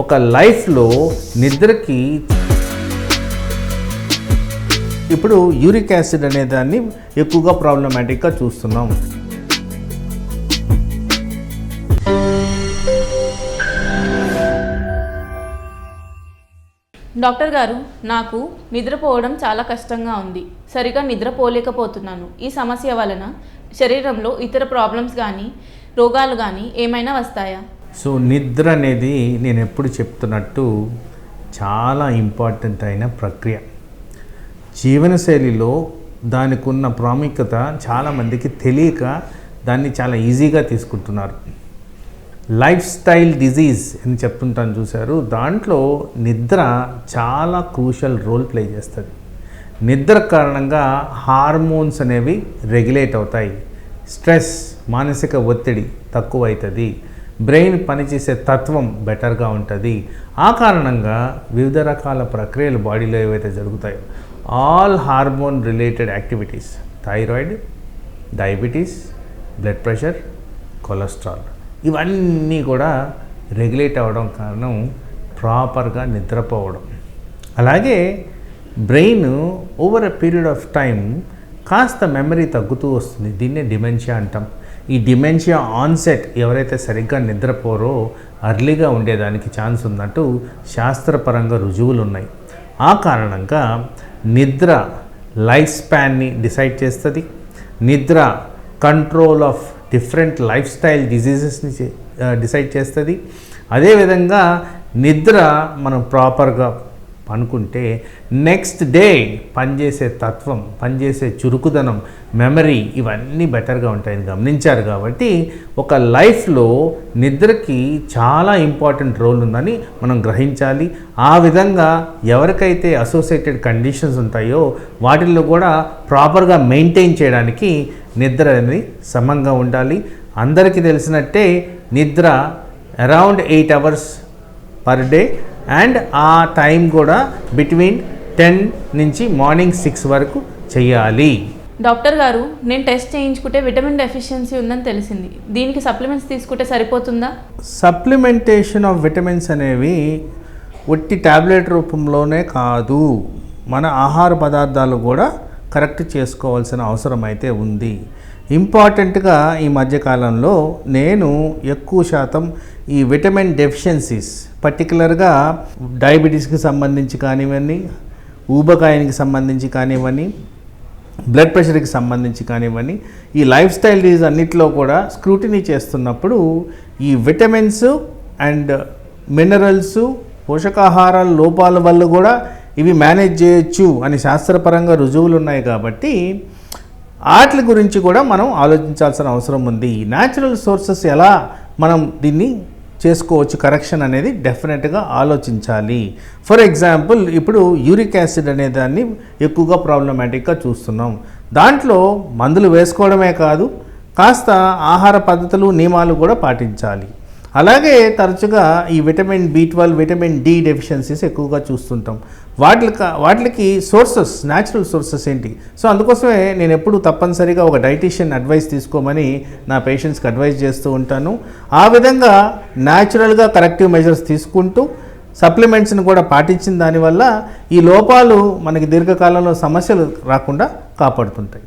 ఒక లైఫ్లో నిద్రకి ఇప్పుడు యూరిక్ యాసిడ్ అనే దాన్ని ఎక్కువగా ప్రాబ్లమాటిక్గా చూస్తున్నాం. డాక్టర్ గారు, నాకు నిద్రపోవడం చాలా కష్టంగా ఉంది. సరిగా నిద్రపోలేకపోతున్నాను. ఈ సమస్య వలన శరీరంలో ఇతర ప్రాబ్లమ్స్ కానీ రోగాలు కానీ ఏమైనా వస్తాయా? సో నిద్ర అనేది నేను ఎప్పుడు చెప్తున్నట్టు చాలా ఇంపార్టెంట్ అయిన ప్రక్రియ. జీవనశైలిలో దానికి ఉన్న ప్రాముఖ్యత చాలామందికి తెలియక దాన్ని చాలా ఈజీగా తీసుకుంటున్నారు. లైఫ్ స్టైల్ డిజీజ్ అని చెప్తుంటాను చూశారు, దాంట్లో నిద్ర చాలా క్రూషల్ రోల్ ప్లే చేస్తుంది. నిద్ర కారణంగా హార్మోన్స్ అనేవి రెగ్యులేట్ అవుతాయి, స్ట్రెస్ మానసిక ఒత్తిడి తక్కువ అవుతుంది, బ్రెయిన్ పనిచేసే తత్వం బెటర్గా ఉంటుంది. ఆ కారణంగా వివిధ రకాల ప్రక్రియలు బాడీలో ఏవైతే జరుగుతాయో all hormone related activities, thyroid, diabetes, blood pressure, cholesterol, ఇవన్నీ కూడా రెగ్యులేట్ అవ్వడం కారణం ప్రాపర్గా నిద్రపోవడం. అలాగే brain over a period of time కాస్త మెమరీ తగ్గుతూ వస్తుంది. దీన్నే డిమెన్షియా అంటాం. ఈ డిమెన్షియా ఆన్సెట్ ఎవరైతే సరిగ్గా నిద్రపోరో అర్లీగా ఉండేదానికి ఛాన్స్ ఉన్నట్టు శాస్త్రపరంగా రుజువులు ఉన్నాయి. ఆ కారణంగా నిద్ర లైఫ్ స్పాన్ని డిసైడ్ చేస్తుంది. నిద్ర control of different lifestyle డిజీజెస్ని డిసైడ్ చేస్తుంది. అదేవిధంగా నిద్ర మనం ప్రాపర్గా అనుకుంటే నెక్స్ట్ డే పనిచేసే తత్వం, పనిచేసే చురుకుదనం, మెమరీ ఇవన్నీ బెటర్గా ఉంటాయని గమనించారు. కాబట్టి ఒక లైఫ్లో నిద్రకి చాలా ఇంపార్టెంట్ రోల్ ఉందని మనం గ్రహించాలి. ఆ విధంగా ఎవరికైతే అసోసియేటెడ్ కండిషన్స్ ఉంటాయో వాటిల్లో కూడా ప్రాపర్గా మెయింటైన్ చేయడానికి నిద్ర అనేది సమంగా ఉండాలి. అందరికీ తెలిసినట్టే నిద్ర around 8 hours per day and ఆ టైం కూడా బిట్వీన్ 10 నుంచి మార్నింగ్ 6 వరకు చేయాలి. డాక్టర్ గారు, నేను టెస్ట్ చేయించుకుంటే విటమిన్ డెఫిషియన్సీ ఉందని తెలిసింది. దీనికి సప్లిమెంట్స్ తీసుకుంటే సరిపోతుందా? సప్లిమెంటేషన్ ఆఫ్ విటమిన్స్ అనేవి ఒట్టి టాబ్లెట్ రూపంలోనే కాదు, మన ఆహార పదార్థాలు కూడా కరెక్ట్ చేసుకోవాల్సిన అవసరం అయితే ఉంది. ఇంపార్టెంట్గా ఈ మధ్యకాలంలో నేను ఎక్కువ శాతం ఈ విటమిన్ డెఫిషియన్సీస్, పర్టికులర్గా డయాబెటీస్కి సంబంధించి కానివ్వండి, ఊబకాయానికి సంబంధించి కానివ్వండి, బ్లడ్ ప్రెషర్కి సంబంధించి కానివ్వండి, ఈ లైఫ్ స్టైల్ డిజీజ్ అన్నిటిలో కూడా స్క్రూటినీ చేస్తున్నప్పుడు ఈ విటమిన్స్ అండ్ మినరల్స్, పోషకాహారాల లోపాల వల్ల కూడా ఇవి మేనేజ్ చేయొచ్చు అని శాస్త్రపరంగా రుజువులు ఉన్నాయి. కాబట్టి వాటి గురించి కూడా మనం ఆలోచించాల్సిన అవసరం ఉంది. న్యాచురల్ సోర్సెస్ ఎలా మనం దీన్ని చేసుకోవచ్చు కరెక్షన్ అనేది డెఫినెట్గా ఆలోచించాలి. ఫర్ ఎగ్జాంపుల్, ఇప్పుడు యూరిక్ యాసిడ్ అనే దాన్ని ఎక్కువగా ప్రాబ్లమాటిక్గా చూస్తున్నాం. దాంట్లో మందులు వేసుకోవడమే కాదు, కాస్త ఆహార పద్ధతులు, నియమాలు కూడా పాటించాలి. అలాగే తరచుగా ఈ vitamin B12, vitamin D deficiencies ఎక్కువగా చూస్తుంటాం. వాటికి సోర్సెస్, న్యాచురల్ సోర్సెస్ ఏంటి? సో అందుకోసమే నేను ఎప్పుడు తప్పనిసరిగా ఒక డైటీషియన్ అడ్వైస్ తీసుకోమని నా పేషెంట్స్కి అడ్వైస్ చేస్తూ ఉంటాను. ఆ విధంగా న్యాచురల్గా కరెక్టివ్ మెజర్స్ తీసుకుంటూ సప్లిమెంట్స్ని కూడా పాటించిన దానివల్ల ఈ లోపాలు మనకి దీర్ఘకాలంలో సమస్యలు రాకుండా కాపాడుతుంటాయి.